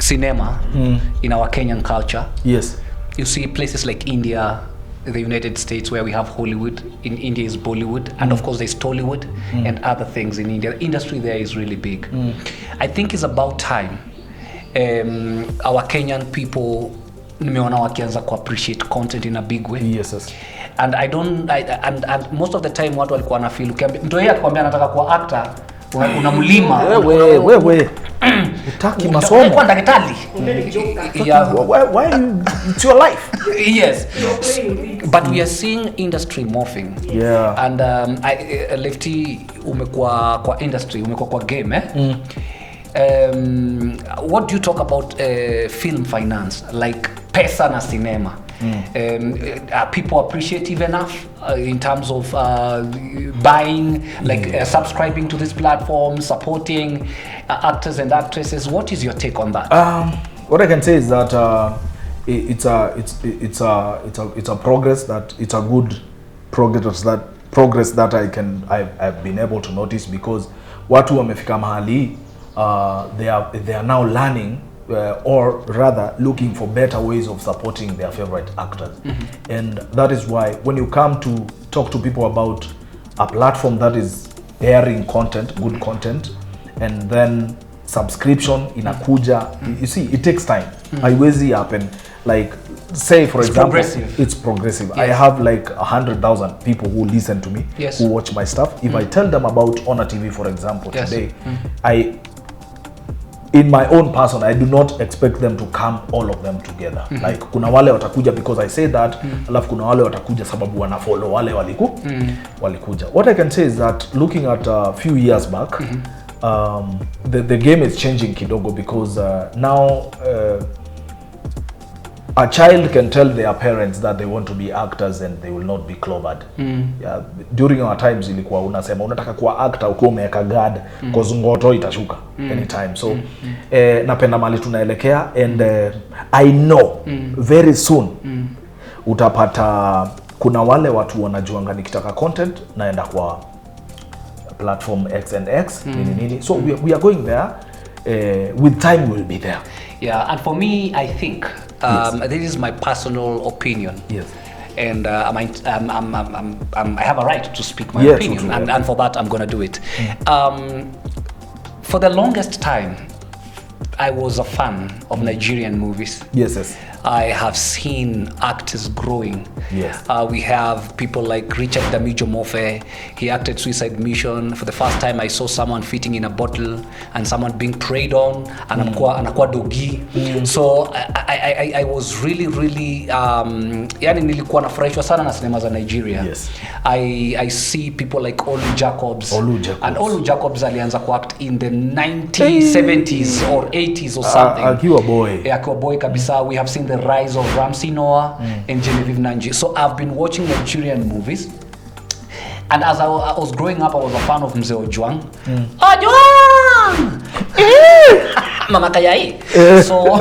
cinema in our Kenyan culture. Yes. You see places like India, the United States, where we have Hollywood. In India is Bollywood, and of course there's Tollywood and other things in India. The industry there is really big. I think it's about time our Kenyan people nimeona wakianza ku appreciate content in a big way. Yes. And and most of the time watu walikuwa na feel mtu yeye atakwambia anataka kuwa actor, unamlima wewe utaki masomo kwa daktari. Why it's your life. Yes. But we are seeing industry morphing. Yeah. And Lefty umekuwa kwa industry, umekuwa kwa game what do you talk about film finance, like pesa na cinema? Are people appreciative enough in terms of buying, like subscribing to this platform, supporting actors and actresses? What is your take on that? What I can say is that it's a progress, that it's a good progress that I've been able to notice, because watu wamefika mahali they are now learning or rather looking for better ways of supporting their favorite actors. And that is why when you come to talk to people about a platform that is airing content, good content, and then subscription inakuja, you see it takes time. Haiwezi happen like, say for example, it's progressive. Yes. I have like 100,000 people who listen to me, who watch my stuff. If I tell them about Honor TV, for example, today, in my own person, I do not expect them to come, all of them together. Like kuna wale watakuja because I say that, alafu kuna wale watakuja sababu wana follow wale walikuja. What I can say is that looking at a few years back, the game is changing kidogo, because now a child can tell their parents that they want to be actors and they will not be clobbered. Yeah, during our times ilikuwa unasema unataka kuwa actor ukiwa umeweka guard, cause ngoto itashuka anytime. So napenda mali tunaelekea, and I know very soon utapata kuna wale watu wanajuanga nikitaka content naenda kwa platform X and X nini. So we are going there. With time we'll be there. Yeah, and for me, I think this is my personal opinion. Yes. And I have a right to speak my opinion, totally. And for that I'm gonna do it. For the longest time, I was a fan of Nigerian movies. Yes. I have seen actors growing. Yes. We have people like Richard Damijo Mofe. He acted Suicide Mission. For the first time, I saw someone fitting in a bottle and someone being preyed on, and anakuwa dogi. So I was really yani nilikuwa nafurahishwa sana na sinema za Nigeria. Yes. I see people like Olu Jacobs. And Olu Jacobs alianza kuact in the 90s, 70s or 80s or something. Akiwa boy. Akiwa boy kabisa. We have seen the rise of Ramsey Noah and Genevieve Nanji. So I've been watching Nigerian movies, and as I was growing up, I was a fan of Mzee Ojwang. Ojwang! Mama Kayai. So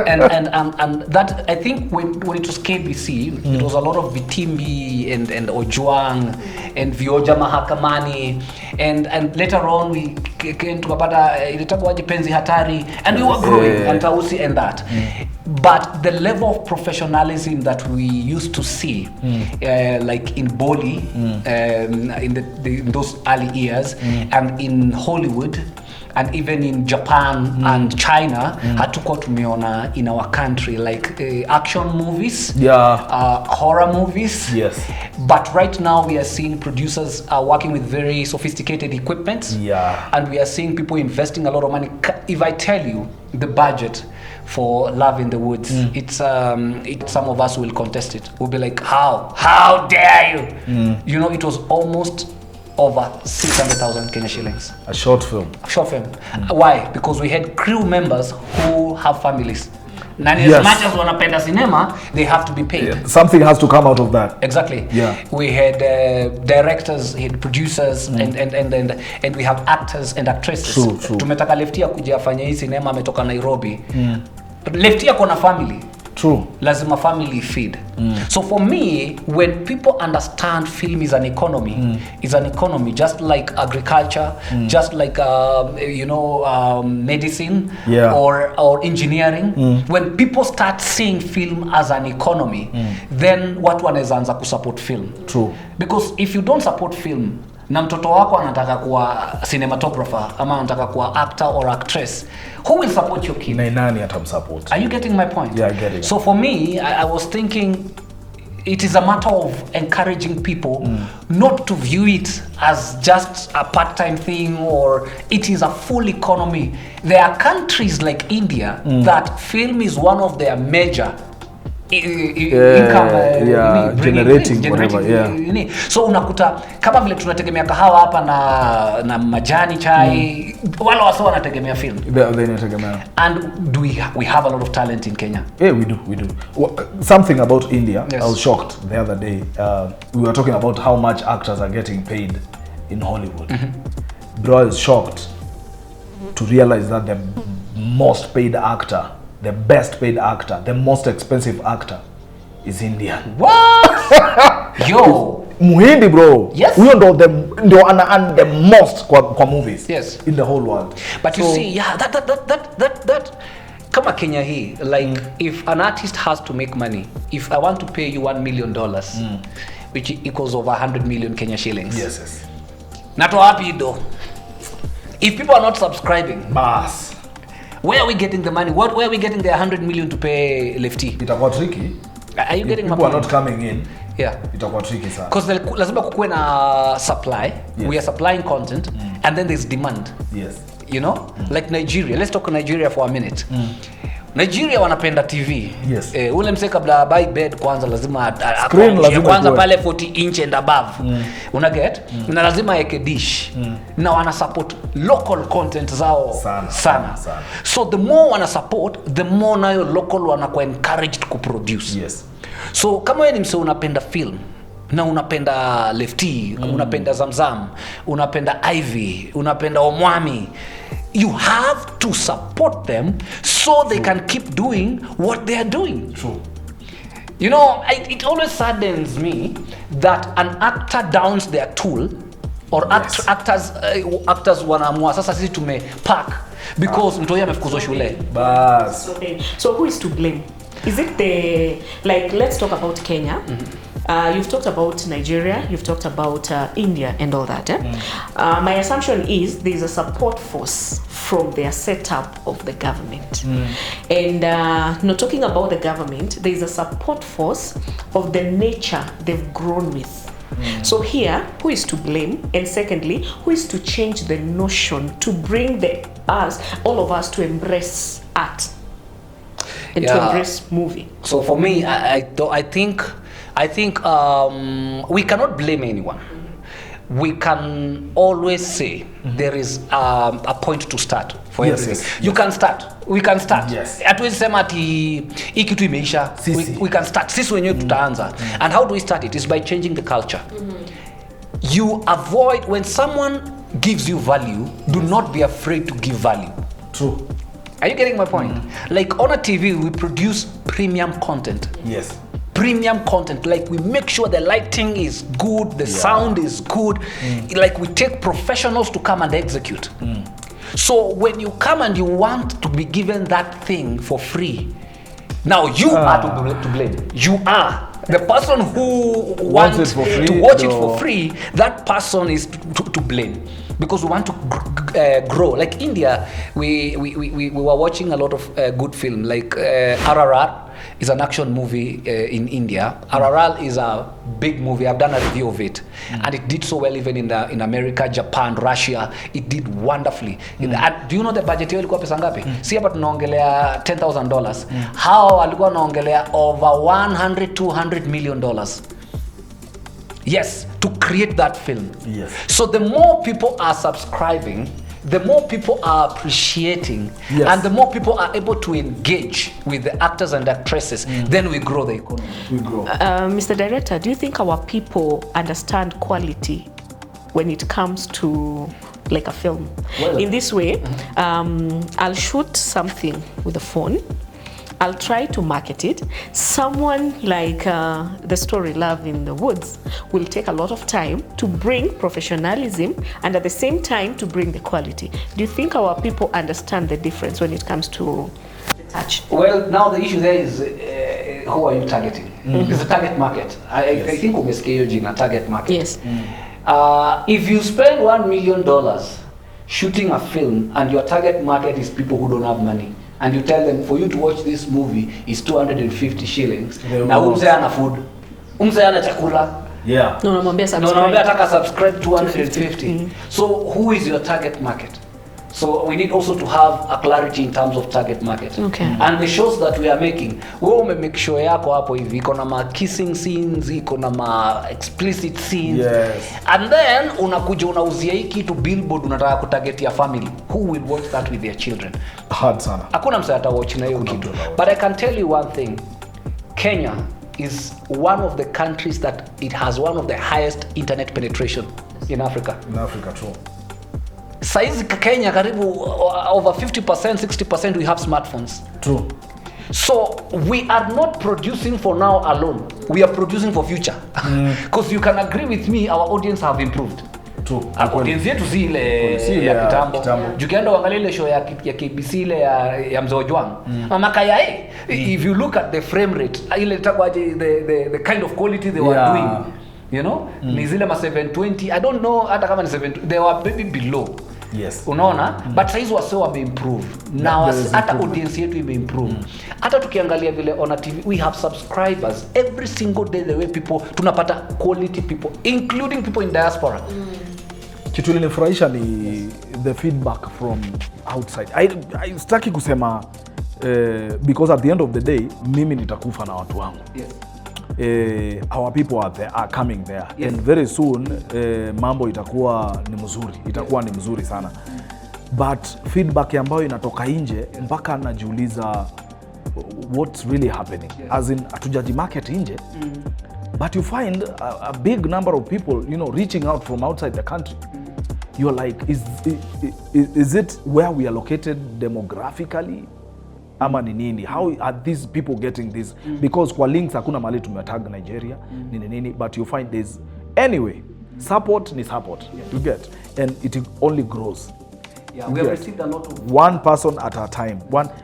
and that, I think when it was KBC, it was a lot of Vitimbi and Ojwang and Vioja Mahakamani, and later on we came to Kapata ilitakuwa Penzi Hatari, and we were growing, and Tausi and that. But the level of professionalism that we used to see, like in Boli, in those early years, and in Hollywood, and even in Japan and China, hatuko tumeona in our country, like action movies, horror movies. Yes. But right now we are seeing producers are working with very sophisticated equipment. Yeah. And we are seeing people investing a lot of money. If I tell you the budget for Love in the Woods, it's some of us will contest it. We'll be like, how dare you? You know, it was almost over 600,000 Kenya shillings. A short film. Why? Because we had crew members who have families. As much as wanapenda cinema, they have to be paid. Yeah. Something has to come out of that. Exactly. Yeah. We had directors, had producers, and we have actors and actresses. True. Tumetaka Lefty kuja afanye hii cinema, ametoka Nairobi. But Lefty ako na family. True. Lazima family feed. So for me, when people understand film is an economy, it's an economy just like agriculture, just like medicine, or engineering. When people start seeing film as an economy, then watu wanaweza anza kusupport film. True. Because if you don't support film, na mtoto wako anataka kuwa cinematographer ama anataka kuwa actor or actress, who will support your kid? Nani atamsupport? Are you getting my point? Yeah, I get it. So for me, I was thinking it is a matter of encouraging people not to view it as just a part-time thing, or it is a full economy. There are countries like India that film is one of their major income generating whatever, so unakuta kama vile tunategemea kahawa hapa na majani chai, wale wasio wanategemea film. And we have a lot of talent in Kenya. Yeah, we do. Something about India, yes. I was shocked the other day. We were talking about how much actors are getting paid in Hollywood. Bro, I was shocked to realize that the most paid actor, the best paid actor, the most expensive actor is Indian. What? Yo. Muhindi, bro. Yes. We ndio ana the most kwa movies. Yes. In the whole world. But you see, yeah, that kama Kenya hii, like if an artist has to make money, if I want to pay you $1 million, which equals over 100 million Kenya shillings. Yes. Nato happy though. If people are not subscribing, Bas. Where are we getting the money? Where are we getting the 100 million to pay Lefty? Itakuwa tricky. Are you getting my point? People are not coming in. Yeah. Itakuwa tricky sana. Because lazima kukuwe na supply. Yes. We are supplying content, and then there's demand. Yes. You know? Like Nigeria. Let's talk Nigeria for a minute. Nigeria wanapenda TV. Yes. Ule mse kabla buy bed kwanza lazima screen lazima kwanza pale 40 inch and above. Una get? Na lazima eke dish. Na wana support local content zao sana. So the more wana support, the more nayo local wanakuwa encouraged ku produce. Yes. So kama wewe ni mse unapenda film na unapenda Lefty, unapenda Zamzam, unapenda Ivy, unapenda Omwami, you have to support them so they can keep doing what they are doing. True. You know, it always saddens me that an actor downs their tool, or actors wanaamua sasa sisi tumepack because mtu yeye amefukuzwa shule. Bas. Okay. So who is to blame? Is it let's talk about Kenya. You've talked about Nigeria, you've talked about India and all that. My assumption is there's a support force from their setup of the government. And not talking about the government, there's a support force of the nature they've grown with. So here, who is to blame? And secondly, who is to change the notion to bring all of us to embrace art and to embrace movie? So for me, I think we cannot blame anyone. We can always say there is a point to start for everything. You can start. We can start. Yes. Hatuwezi sema ati hii kitu imeisha. We can start. Sisi wenyewe tutaanza. And how do we start it? Is by changing the culture. You avoid, when someone gives you value, do not be afraid to give value. True. Are you getting my point? Like on a TV, we produce premium content. Yes. Premium content, like we make sure the lighting is good, the sound is good, like we take professionals to come and execute. So when you come and you want to be given that thing for free, now you are to blame. You are the person who wants it for free, to watch it for free. That person is to blame, because we want to grow. Like India, we were watching a lot of good film, like RRR is an action movie in India. RRR is a big movie. I've done a review of it, and it did so well even in America, Japan, Russia. It did wonderfully. Do you know the budget yao ilikuwa pesa ngapi? Si hapa tunaongelea $10,000. Hao walikuwa wanaongelea over $100-200 million. Yes, to create that film. Yes. So the more people are subscribing, the more people are appreciating, and the more people are able to engage with the actors and actresses, then we grow the economy. We grow. Mr. Director, do you think our people understand quality when it comes to like a film? Well, in this way, I'll shoot something with a phone. I'll try to market it. Someone like the story Love in the Woods will take a lot of time to bring professionalism and at the same time to bring the quality. Do you think our people understand the difference when it comes to the touch? Well, now the issue there is who are you targeting? It's a target market. I think umesikia jina target market. Yes. If you spend $1 million shooting a film and your target market is people who don't have money, and you tell them for you to watch this movie is 250 shillings, na umse ana food, umse ana chakula, Yeah. No, namwambia no, subscribe. ataka subscribe 250. So who is your target market? So we need also to have a clarity in terms of target market. Okay. And the shows that we are making, wewe umemake show yako hapo hivi iko na ma kissing scenes, iko na ma explicit scenes. Yes. And then unakuja unauzia hii kitu billboard, unataka kutarget ya family. Who will watch that with their children? Hard sana. Hakuna msa ata watch na hiyo kitu. But I can tell you one thing. Kenya is one of the countries that it has one of the highest internet penetration in Africa. In Africa too. Saizi Kenya karibu over 50%, 60% we have smartphones. True. So we are not producing for now alone. We are producing for future. Because you can agree with me, our audience have improved. True. Audience yetu si ile ya kitambo. Jukienda uangalia ile show ya KBC ile ya Mzee Ojwang. Makaya if you look at the frame rate, ile takwaje the kind of quality they were doing. You know? Ni zile ma 720. I don't know hata kama ni 720. They were maybe below. Yes. Unaona? But saizi wasio wameimprove. Now hata audience yetu imeimprove. Hata tukiangalia vile on TV, we have subscribers every single day, the way people tunapata quality people including people in diaspora. Kitu ilinifurahisha ni the feedback from outside. I sitaki kusema because at the end of the day mimi nitakufa na watu wangu. Yes. Our people are coming there. Yes. And very soon mambo itakuwa ni mzuri sana. But feedback ambayo inatoka nje mpaka najiuliza what's really happening. Yes. As in hatujaji market nje. But you find a big number of people, reaching out from outside the country. You're like, is it where we are located demographically? Ama ni nini? How are these people getting this? Because kwa links hakuna mahali tumetag Nigeria, nini, but you find this. Anyway, support ni support. You get. And it only grows. Yeah, we have received a lot of one person at a time.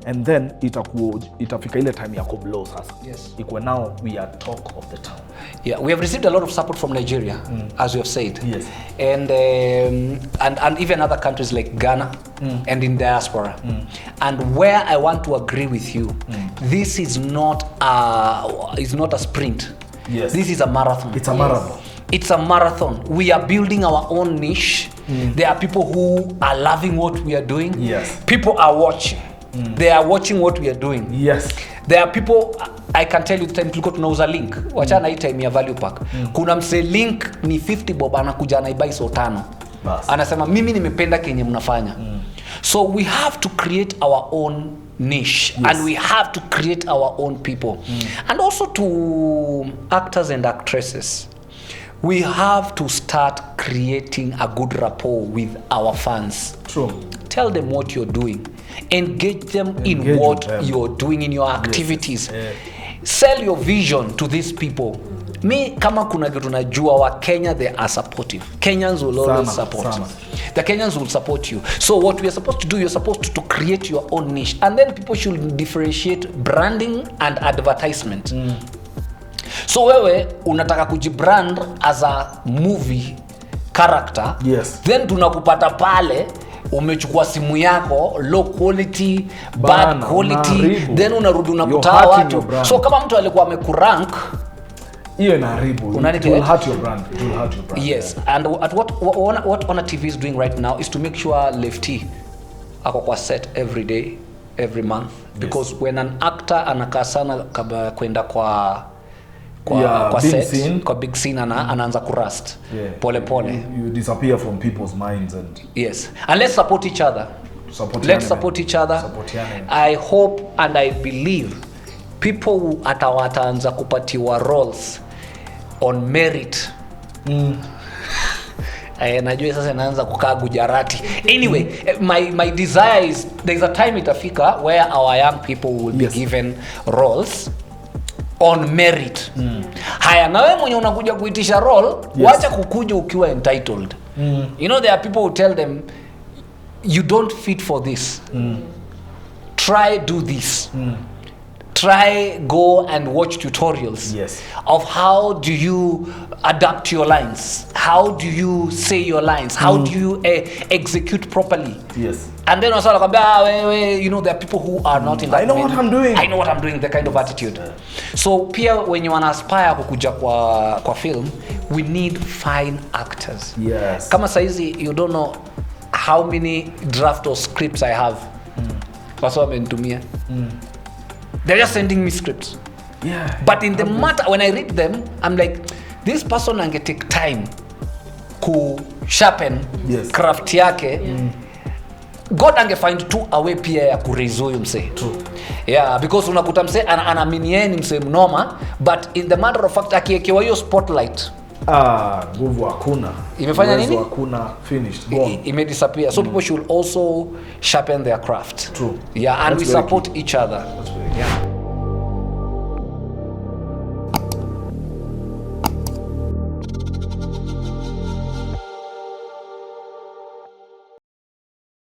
And then itafika ile time ya kublow sasa. Yes. Ikwe now we are talk of the town. Yeah, we have received a lot of support from Nigeria, as you have said. Yes. And even other countries like Ghana and in diaspora. And where I want to agree with you, this is not a sprint. Yes. This is a marathon. It's a marathon. It's a marathon. We are building our own niche. There are people who are loving what we are doing. Yes. People are watching. They are watching what we are doing. Yes. There are people, I can tell you the time tulikuwa tunauza link. Wachana hii time ya value pack. Kuna mse link ni 50 bob anakuja anaibai so 5. Anasema mimi nimependa kenye mnafanya. So we have to create our own niche. Yes. And we have to create our own people. And also to actors and actresses. We have to start creating a good rapport with our fans. True. Tell them what you're doing. Engage them in what you're doing in your activities. Yes. Sell your vision to these people. Me kama kuna kitu najua wa Kenya, they are supportive. Kenyans will always support. The Kenyans will support you. So what we are supposed to do, you're supposed to create your own niche. And then people should differentiate branding and advertisement. So wewe unataka kujibrand as a movie character. Yes. Then tunakupata pale umechukua simu yako low quality, bad quality, then unarudi unakutaa watu. So kama mtu alikuwa amekurank, hiyo inaharibu. It will hurt your brand. It will hurt your brand. Yes. And what Ona TV is doing right now is to make sure Lefty ako kwa set every day, every month. Because when an actor anakaa sana kwenda kwa big set, scene. Kwa big scene anaanza kurust. Pole pole. You disappear from people's minds and yes. And let's support each other. Let's support each other. I hope and I believe people who wataanza kupatiwa roles on merit. Najua sasa naanza kukaa Gujarati. Anyway, my desire is there's a time itafika where our young people will be given roles on merit. Haya, na wewe mwenye unakuja kuitisha role, wacha kukuja ukiwa entitled. You know, there are people who tell them you don't fit for this. Try do this. Try go and watch tutorials of how do you adapt your lines, how do you say your lines, how do you execute properly. And then also you know, there are people who are not in that. I know what I'm doing, the kind of attitude. So pia when you wanna aspire kukuja kwa film, we need fine actors. Kama saizi you don't know how many draft or scripts I have. Wasa wamenitumia. They're just sending me scripts. But in the matter, when I read them, I'm like, this person ange take time ku sharpen craft yake. God ange find tu a way pia ya kuraise huyo mse. Yeah, because unakuta mse anaamini yeye ni mse mnoma, but in the matter of fact akiekewa hiyo spotlight, nguvu hakuna. Imefanya nini? Hakuna, finished, gone. Disappear. So people should also sharpen their craft. True. Yeah, and we support each other. That's very